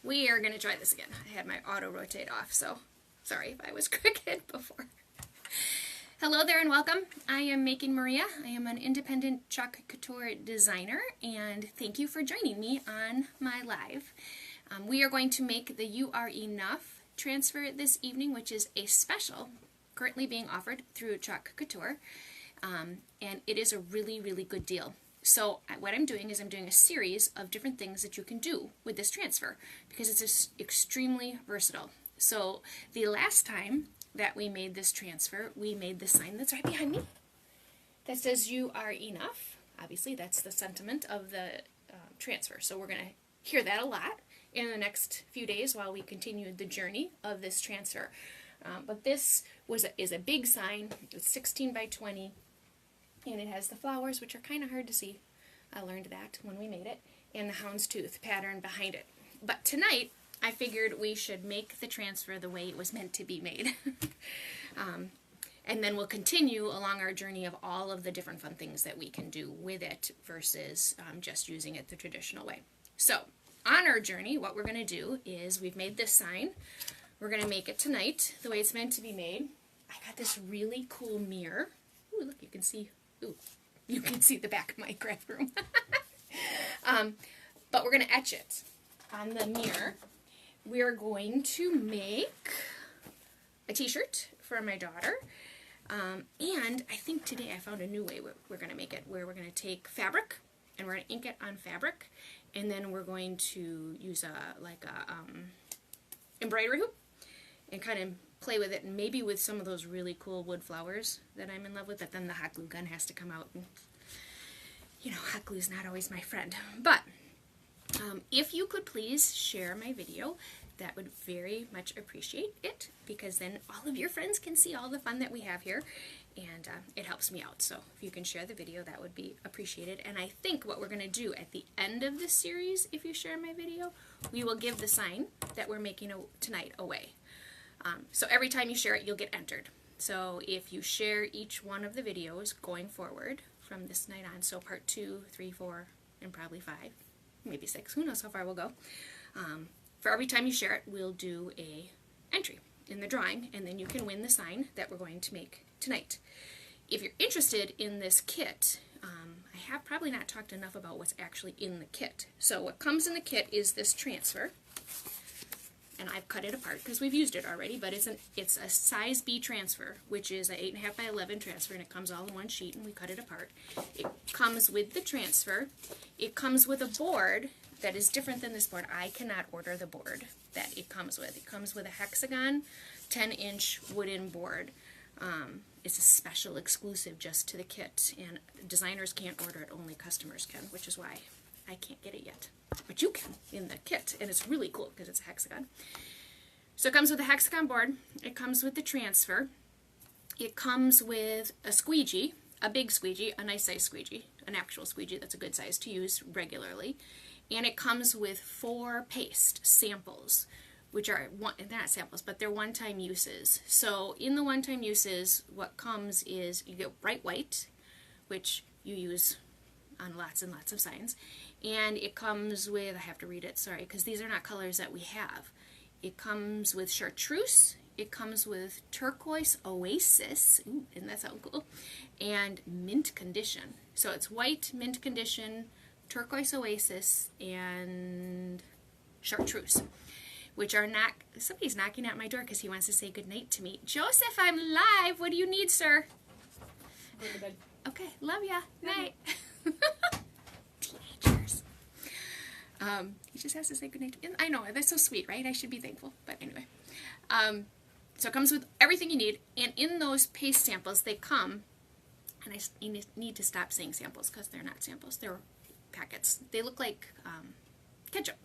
we are going to try this again. I had my auto rotate off, so sorry if I was crooked before. Hello there and welcome. I am Making Maria. I am an independent Chalk Couture designer, and thank you for joining me on my live. We are going to make the You Are Enough transfer this evening, which is a special currently being offered through Chalk Couture, and it is a really, really good deal. So what I'm doing is I'm doing a series of different things that you can do with this transfer because it's extremely versatile. So the last time that we made this transfer, we made the sign that's right behind me that says You Are Enough. Obviously, that's the sentiment of the transfer. So we're going to hear that a lot in the next few days while we continue the journey of this transfer. But this is a big sign. It's 16 by 20. And it has the flowers, which are kind of hard to see. I learned that when we made it. And the houndstooth pattern behind it. But tonight, I figured we should make the transfer the way it was meant to be made. And then we'll continue along our journey of all of the different fun things that we can do with it versus just using it the traditional way. So, on our journey, what we're going to do is we've made this sign. We're going to make it tonight the way it's meant to be made. I got this really cool mirror. Ooh, look, you can see. Ooh, you can see the back of my craft room. But we're going to etch it on the mirror. We're going to make a t-shirt for my daughter. And I think today I found a new way we're going to make it, where we're going to take fabric and we're going to ink it on fabric. And then we're going to use a embroidery hoop and kind of play with it, and maybe with some of those really cool wood flowers that I'm in love with, but then the hot glue gun has to come out, and you know, hot glue is not always my friend. But if you could please share my video, that would very much appreciate it, because then all of your friends can see all the fun that we have here, and it helps me out. So if you can share the video, that would be appreciated. And I think what we're going to do at the end of this series, if you share my video, we will give the sign that we're making tonight away. So every time you share it, you'll get entered. So if you share each one of the videos going forward from this night on, so part 2, 3, 4, and probably 5, maybe 6, who knows how far we'll go. For every time you share it, we'll do a entry in the drawing, and then you can win the sign that we're going to make tonight. If you're interested in this kit, I have probably not talked enough about what's actually in the kit. So what comes in the kit is this transfer. And I've cut it apart because we've used it already, but it's a size B transfer, which is an 8.5 by 11 transfer, and it comes all in one sheet, and we cut it apart. It comes with the transfer. It comes with a board that is different than this board. I cannot order the board that it comes with. It comes with a hexagon 10-inch wooden board. It's a special exclusive just to the kit, and designers can't order it, only customers can, which is why I can't get it yet. But you can in the kit, and it's really cool because it's a hexagon. So it comes with a hexagon board. It comes with the transfer. It comes with a squeegee, a big squeegee, a nice size squeegee, an actual squeegee that's a good size to use regularly. And it comes with 4 paste samples, which are, they're not samples, but they're one-time uses. So in the one-time uses, what comes is you get bright white, which you use on lots and lots of signs. And it comes with, I have to read it, sorry, because these are not colors that we have. It comes with chartreuse, it comes with turquoise oasis, ooh, isn't that sound cool? And mint condition. So it's white, mint condition, turquoise oasis, and chartreuse, which are not, somebody's knocking at my door because he wants to say goodnight to me. Joseph, I'm live. What do you need, sir? Go to bed. Okay, love ya. Night. Teenagers. He just has to say goodnight. I know, that's so sweet, right? I should be thankful. But anyway. So it comes with everything you need. And in those paste samples, they come, and I need to stop saying samples because they're not samples. They're packets. They look like ketchup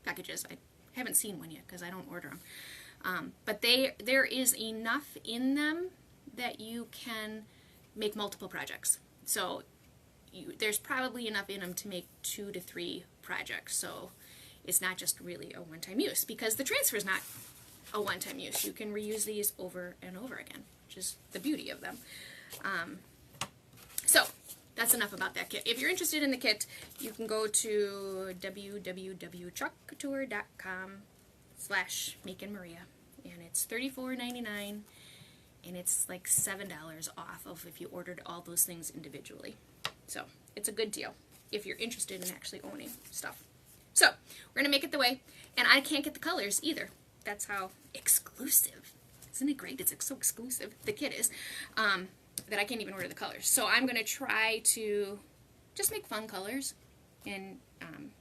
packages. I haven't seen one yet because I don't order them. But there is enough in them that you can make multiple projects. So there's probably enough in them to make 2 to 3 projects. So it's not just really a one-time use, because the transfer is not a one-time use. You can reuse these over and over again, which is the beauty of them. So that's enough about that kit. If you're interested in the kit, you can go to www.chalkcouture.com /Make in Maria, and it's $34.99, and it's like $7 off of if you ordered all those things individually. So it's a good deal if you're interested in actually owning stuff. So we're gonna make it the way, and I can't get the colors either. That's how exclusive. Isn't it great? It's so exclusive. The kit is that I can't even order the colors. So I'm gonna try to just make fun colors and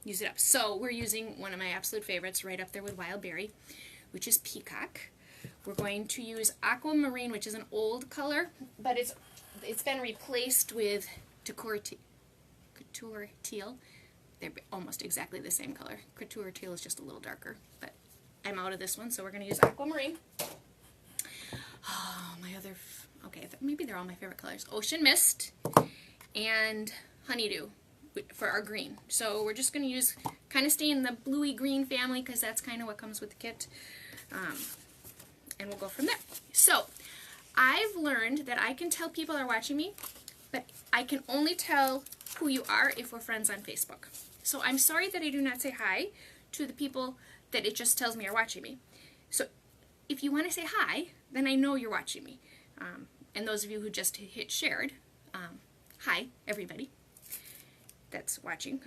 use it up. So we're using one of my absolute favorites, right up there with Wild Berry, which is Peacock. We're going to use Aquamarine, which is an old color, but it's been replaced with Couture Teal. They're almost exactly the same color. Couture Teal is just a little darker, but I'm out of this one, so we're going to use Aquamarine. Oh, my other, okay, maybe they're all my favorite colors. Ocean Mist and Honeydew for our green. So we're just going to use, kind of stay in the bluey green family because that's kind of what comes with the kit. And we'll go from there. So I've learned that I can tell people are watching me, but I can only tell who you are if we're friends on Facebook. So I'm sorry that I do not say hi to the people that it just tells me are watching me. So if you want to say hi, then I know you're watching me. And those of you who just hit shared, hi everybody that's watching.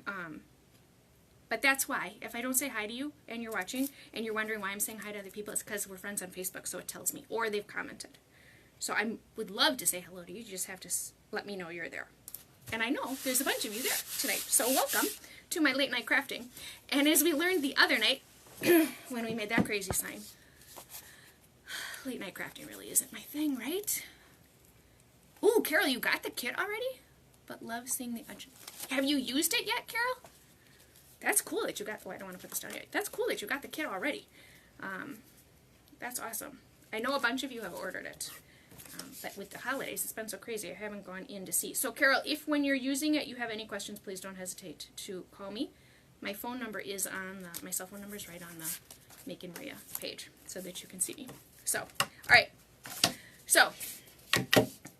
But that's why, if I don't say hi to you and you're watching and you're wondering why I'm saying hi to other people, it's because we're friends on Facebook, so it tells me, or they've commented. So I would love to say hello to you. You just have to let me know you're there. And I know there's a bunch of you there tonight, so welcome to my late night crafting. And as we learned the other night, when we made that crazy sign, late night crafting really isn't my thing, right? Ooh, Carol, you got the kit already? But love seeing the... Have you used it yet, Carol? That's cool that you got... Oh, I don't want to put this down yet. That's cool that you got the kit already. That's awesome. I know a bunch of you have ordered it. But with the holidays, it's been so crazy, I haven't gone in to see. So, Carol, if when you're using it you have any questions, please don't hesitate to call me. My phone number is on the... My cell phone number is right on the Make in Maria page so that you can see me. So, all right. So,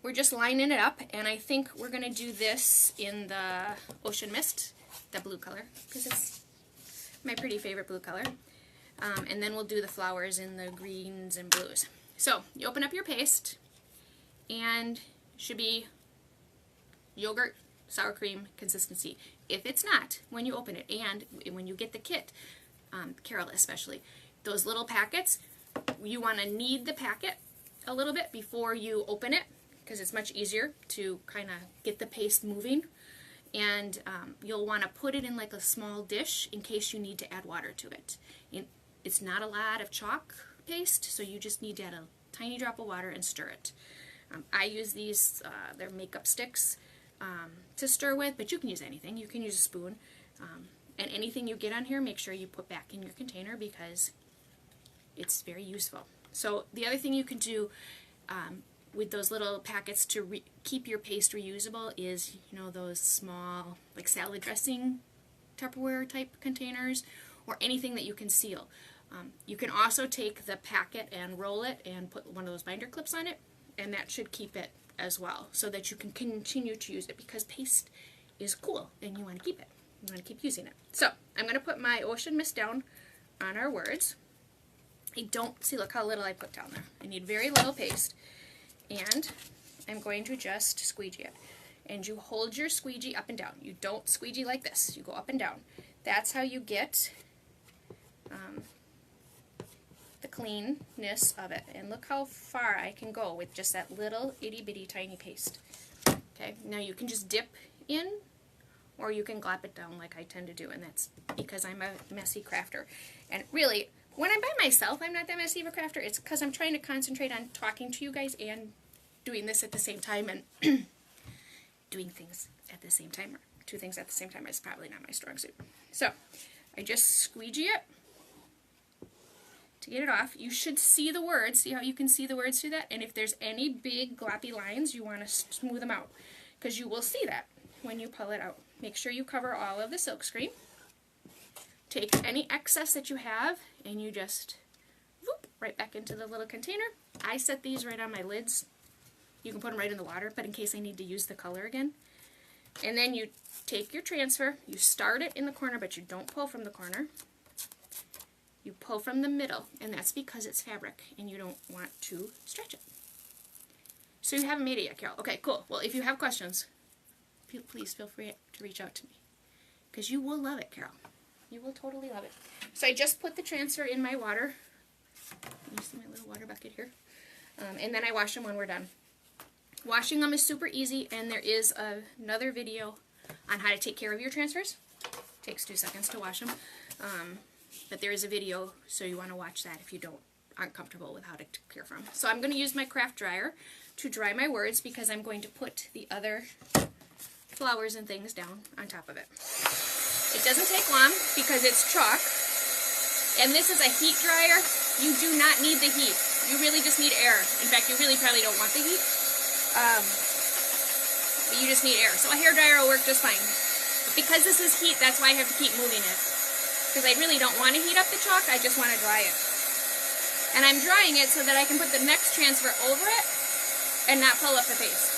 we're just lining it up, and I think we're going to do this in the Ocean Mist, the blue color, because it's my pretty favorite blue color. And then we'll do the flowers in the greens and blues. So, you open up your paste, and it should be yogurt, sour cream consistency. If it's not, when you open it, and when you get the kit, Carol especially, those little packets, you want to knead the packet a little bit before you open it, because it's much easier to kind of get the paste moving. And you'll want to put it in like a small dish in case you need to add water to it. It's not a lot of chalk paste, so you just need to add a tiny drop of water and stir it. I use these, they're makeup sticks to stir with, but you can use anything. You can use a spoon. And anything you get on here, make sure you put back in your container because it's very useful. So the other thing you can do with those little packets to keep your paste reusable is, you know, those small, like salad dressing Tupperware type containers, or anything that you can seal. You can also take the packet and roll it and put one of those binder clips on it, and that should keep it as well, so that you can continue to use it, because paste is cool and you want to keep it. You want to keep using it. So I'm going to put my Ocean Mist down on our words. I don't see, look how little I put down there. I need very little paste, and I'm going to just squeegee it. And you hold your squeegee up and down. You don't squeegee like this. You go up and down. That's how you get the cleanness of it. And look how far I can go with just that little itty bitty tiny paste. Okay, now you can just dip in, or you can glop it down like I tend to do, and that's because I'm a messy crafter. And really, when I'm by myself, I'm not that messy of a crafter. It's because I'm trying to concentrate on talking to you guys and doing this at the same time, and doing things at the same time, or two things at the same time is probably not my strong suit. So I just squeegee it to get it off. You should see the words. See how you can see the words through that? And if there's any big gloppy lines, you want to smooth them out, because you will see that when you pull it out. Make sure you cover all of the silkscreen. Take any excess that you have, and you just whoop, right back into the little container. I set these right on my lids. You can put them right in the water, but in case I need to use the color again. And then you take your transfer, you start it in the corner, but you don't pull from the corner. You pull from the middle, and that's because it's fabric and you don't want to stretch it. So you haven't made it yet, Carol. Okay, cool. Well, if you have questions, please feel free to reach out to me, because you will love it, Carol. You will totally love it. So I just put the transfer in my water. You see my little water bucket here? And then I wash them when we're done. Washing them is super easy, and there is another video on how to take care of your transfers. It takes 2 seconds to wash them. But there is a video, so you want to watch that if you aren't comfortable with how to care for them. So I'm going to use my craft dryer to dry my words, because I'm going to put the other flowers and things down on top of it. It doesn't take long because it's chalk, and this is a heat dryer. You do not need the heat. You really just need air. In fact, you really probably don't want the heat, but you just need air. So a hair dryer will work just fine. But because this is heat, that's why I have to keep moving it. Because I really don't want to heat up the chalk, I just want to dry it. And I'm drying it so that I can put the next transfer over it and not pull up the paste.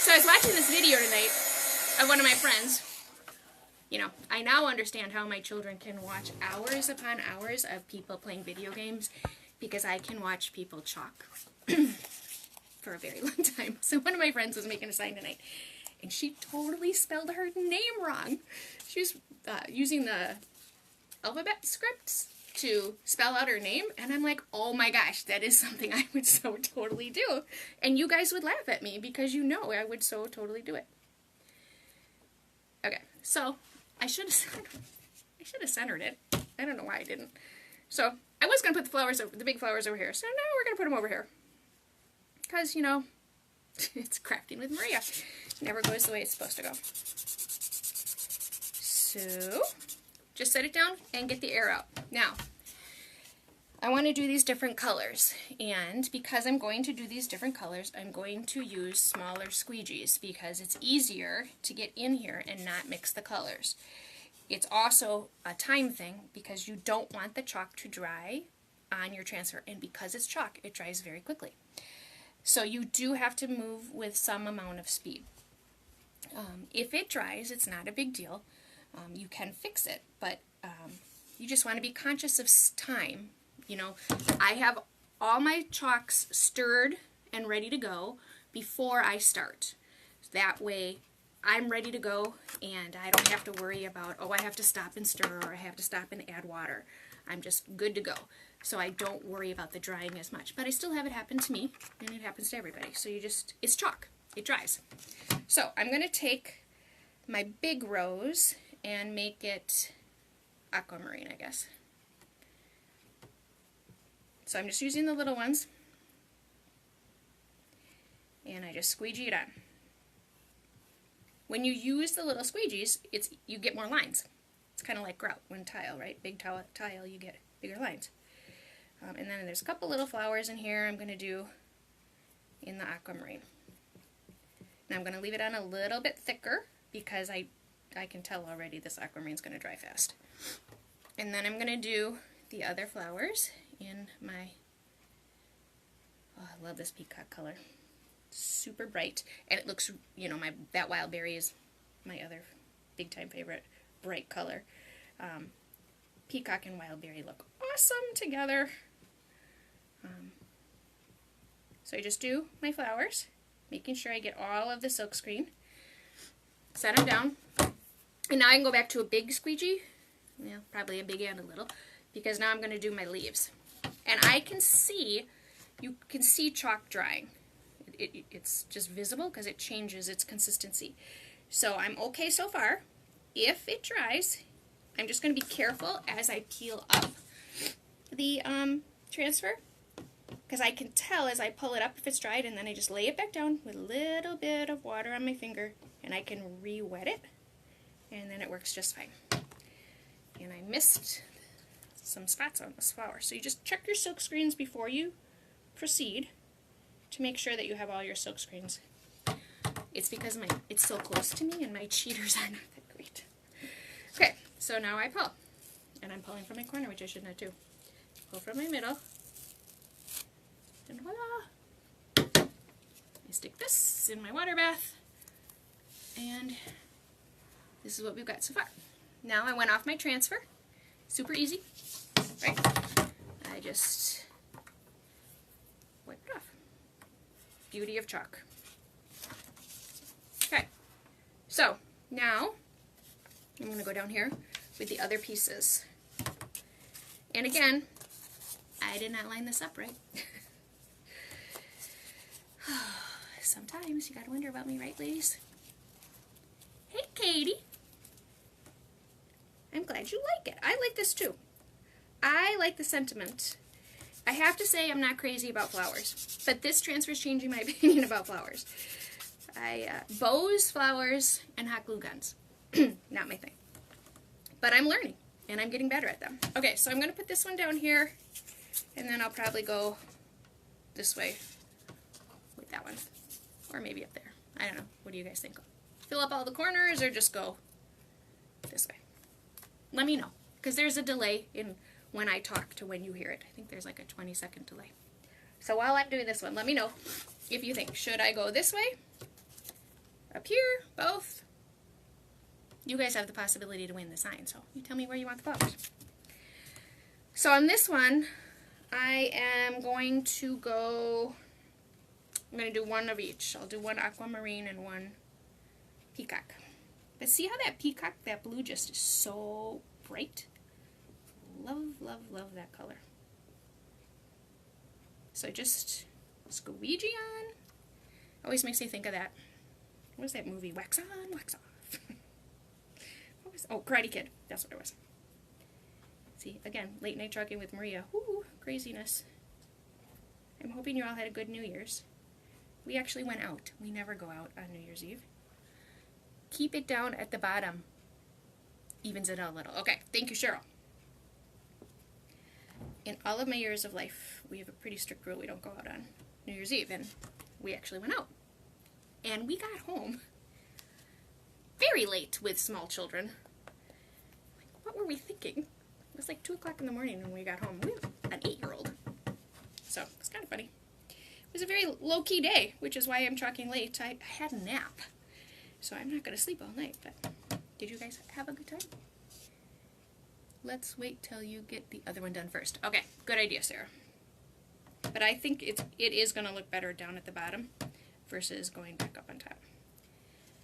So I was watching this video tonight of one of my friends. You know, I now understand how my children can watch hours upon hours of people playing video games, because I can watch people chalk for a very long time. So one of my friends was making a sign tonight, and she totally spelled her name wrong. She was using the alphabet scripts to spell out her name, and I'm like, oh my gosh, that is something I would so totally do. And you guys would laugh at me, because you know I would so totally do it. Okay, so I should have centered it. I don't know why I didn't. So I was going to put the big flowers over here. So now we're going to put them over here. Because, you know, it's crafting with Maria. It never goes the way it's supposed to go. So just set it down and get the air out. Now, I want to do these different colors. And because I'm going to do these different colors, I'm going to use smaller squeegees, because it's easier to get in here and not mix the colors. It's also a time thing, because you don't want the chalk to dry on your transfer. And because it's chalk, it dries very quickly. So you do have to move with some amount of speed. If it dries, it's not a big deal. You can fix it, but you just want to be conscious of time. You know, I have all my chalks stirred and ready to go before I start. That way I'm ready to go, and I don't have to worry about, oh, I have to stop and stir, or I have to stop and add water. I'm just good to go. So I don't worry about the drying as much. But I still have it happen to me, and it happens to everybody. So it's chalk. It dries. So I'm going to take my big rose and make it aquamarine, I guess. So I'm just using the little ones, and I just squeegee it on. When you use the little squeegees, you get more lines. It's kind of like grout when tile, right? Big tile, you get bigger lines. And then there's a couple little flowers in here I'm going to do in the aquamarine. Now I'm going to leave it on a little bit thicker, because I can tell already this aquamarine's going to dry fast. And then I'm going to do the other flowers in my, oh, I love this peacock color. Super bright, and it looks, you know, that wild berry is my other big time favorite bright color. Peacock and wild berry look awesome together. So I just do my flowers, making sure I get all of the silkscreen, set them down, and now I can go back to a big squeegee, probably a big and a little, because now I'm going to do my leaves. And you can see chalk drying. It's just visible because it changes its consistency. So I'm okay so far. If it dries, I'm just going to be careful as I peel up the transfer, because I can tell as I pull it up if it's dried, and then I just lay it back down with a little bit of water on my finger, and I can re-wet it, and then it works just fine. And I missed some spots on this flower. So you just check your silk screens before you proceed to make sure that you have all your silk screens. It's because it's so close to me and my cheaters are not that great. Okay, so now I pull. And I'm pulling from my corner, which I should not do. Pull from my middle. And voila! I stick this in my water bath. And this is what we've got so far. now I went off my transfer. Super easy, right? I just wipe it off. Beauty of chalk. Okay, so now I'm going to go down here with the other pieces. And again, I did not line this up right. Sometimes you gotta wonder about me, right, ladies? Hey, Katie. I'm glad you like it. I like this too. I like the sentiment. I have to say I'm not crazy about flowers, but this transfer is changing my opinion about flowers. Bows, flowers, and hot glue guns. Not my thing. But I'm learning, and I'm getting better at them. Okay, so I'm going to put this one down here, and then I'll probably go this way with that one. Or maybe up there. I don't know. What do you guys think? Fill up all the corners or just go this way? Let me know, because there's a delay in when I talk to when you hear it. I think there's like a 20-second delay. So while I'm doing this one, let me know if you think, should I go this way? Up here? Both? You guys have the possibility to win the sign, so you tell me where you want the flowers. So on this one, I am going to go, I'm going to do one of each. I'll do one aquamarine and one peacock. But see how that peacock, that blue just is so bright? Love, love, love that color. So just squeegee on. Always makes me think of that. What was that movie? Wax on, wax off. What was, oh, Karate Kid. That's what it was. See, again, late night talking with Maria. Woo, craziness. I'm hoping you all had a good New Year's. We actually went out. We never go out on New Year's Eve. Keep it down at the bottom. Evens it out a little. Okay, thank you, Cheryl. In all of my years of life, we have a pretty strict rule. We don't go out on New Year's Eve, and we actually went out. And we got home very late with small children. Like, what were we thinking? It was like 2 o'clock in the morning when we got home. We have an 8-year-old. So, it's kind of funny. It was a very low-key day, which is why I'm talking late. I had a nap. So I'm not going to sleep all night, but did you guys have a good time? Let's wait till you get the other one done first. Okay, good idea, Sarah. But I think it is going to look better down at the bottom versus going back up on top.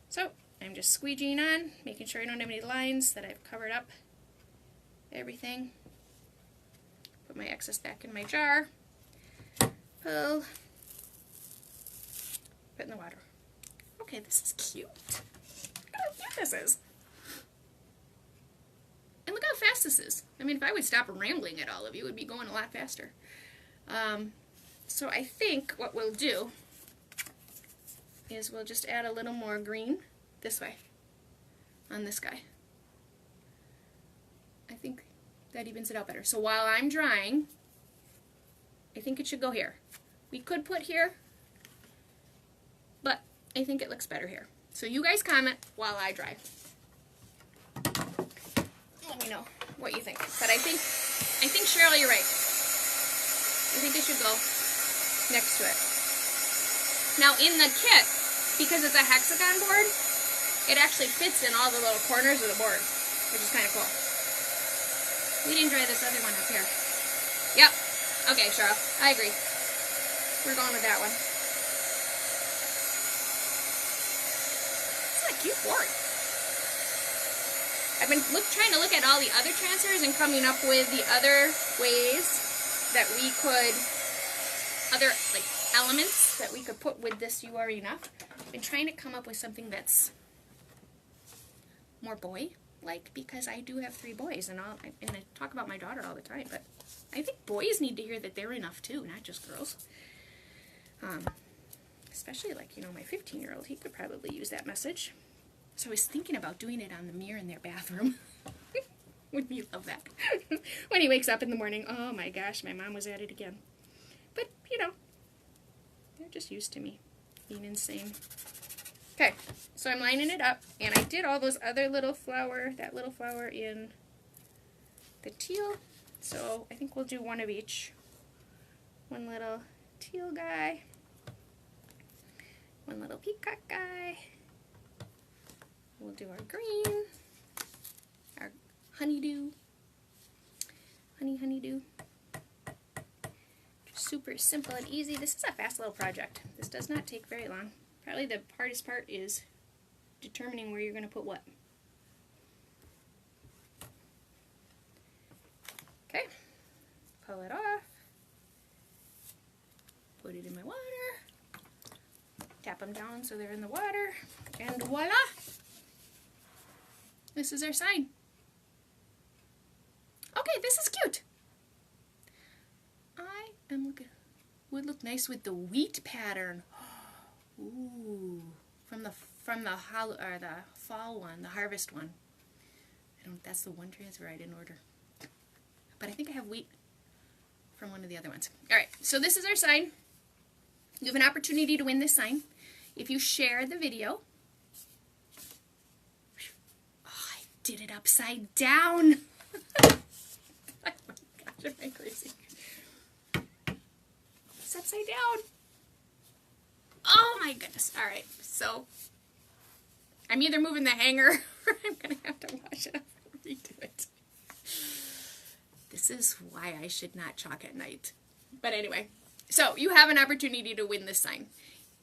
So I'm just squeegeeing on, making sure I don't have any lines, that I've covered up everything. Put my excess back in my jar. Pull. Put in the water. Okay, this is cute. Look how cute this is. And look how fast this is. I mean, if I would stop rambling at all of you, it would be going a lot faster. So I think what we'll do is we'll just add a little more green this way on this guy. I think that evens it out better. So while I'm drying, I think it should go here. We could put here, but I think it looks better here. So you guys comment while I dry. Let me know what you think. But I think Cheryl, you're right. I think it should go next to it. Now in the kit, because it's a hexagon board, it actually fits in all the little corners of the board, which is kind of cool. We didn't dry this other one up here. Yep. Okay, Cheryl. I agree. We're going with that one. It's a cute board. I've been trying to look at all the other transfers and coming up with the other ways that we could, other like elements that we could put with this You Are Enough. I've been trying to come up with something that's more boy-like, because I do have 3 boys, and I talk about my daughter all the time, but I think boys need to hear that they're enough too, not just girls. Especially like, you know, my 15-year-old, he could probably use that message. So I was thinking about doing it on the mirror in their bathroom. Wouldn't you love that? When he wakes up in the morning, oh my gosh, my mom was at it again. But, you know, they're just used to me being insane. Okay, so I'm lining it up, and I did all those other little flower, that little flower in the teal. So I think we'll do one of each. One little teal guy. One little peacock guy. We'll do our green, our honeydew. Honeydew. Super simple and easy. This is a fast little project. This does not take very long. Probably the hardest part is determining where you're going to put what. Okay, pull it off, put it in my water, tap them down so they're in the water, and voila! This is our sign. Okay, this is cute. Would look nice with the wheat pattern. Ooh, from the fall one, the harvest one. That's the one transfer I didn't order. But I think I have wheat from one of the other ones. Alright, so this is our sign. You have an opportunity to win this sign if you share the video. Oh, I did it upside down. Oh my gosh, am I crazy? It's upside down. Oh my goodness. Alright, so I'm either moving the hanger or I'm going to have to wash it up and redo it. This is why I should not chalk at night. But anyway, so you have an opportunity to win this sign.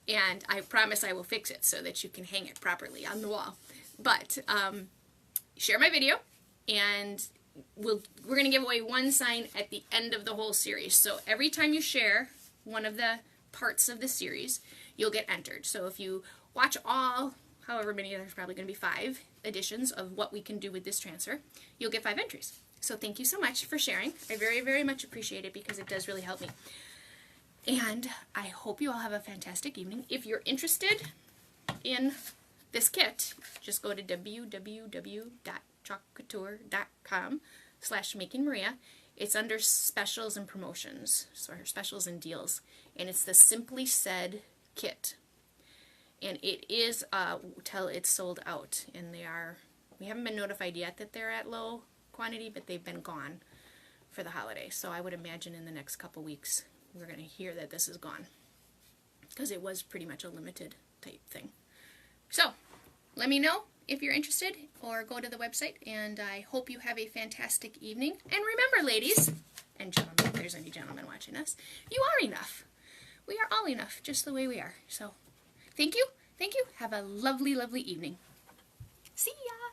And I promise I will fix it so that you can hang it properly on the wall. But share my video, and we're going to give away one sign at the end of the whole series. So every time you share one of the parts of the series, you'll get entered. So if you watch all, however many, there's probably going to be 5 editions of what we can do with this transfer, you'll get 5 entries. So thank you so much for sharing. I very, very much appreciate it because it does really help me. And I hope you all have a fantastic evening. If you're interested in this kit, just go to www.chalkcouture.com/makingmaria. It's under specials and promotions, so specials and deals. And it's the Simply Said kit. And it is till it's sold out. And we haven't been notified yet that they're at low quantity, but they've been gone for the holiday. So I would imagine in the next couple weeks we're going to hear that this is gone, because it was pretty much a limited type thing. So let me know if you're interested, or go to the website, and I hope you have a fantastic evening. And remember, ladies and gentlemen, if there's any gentlemen watching us, you are enough. We are all enough just the way we are. So thank you, have a lovely, lovely evening. See ya!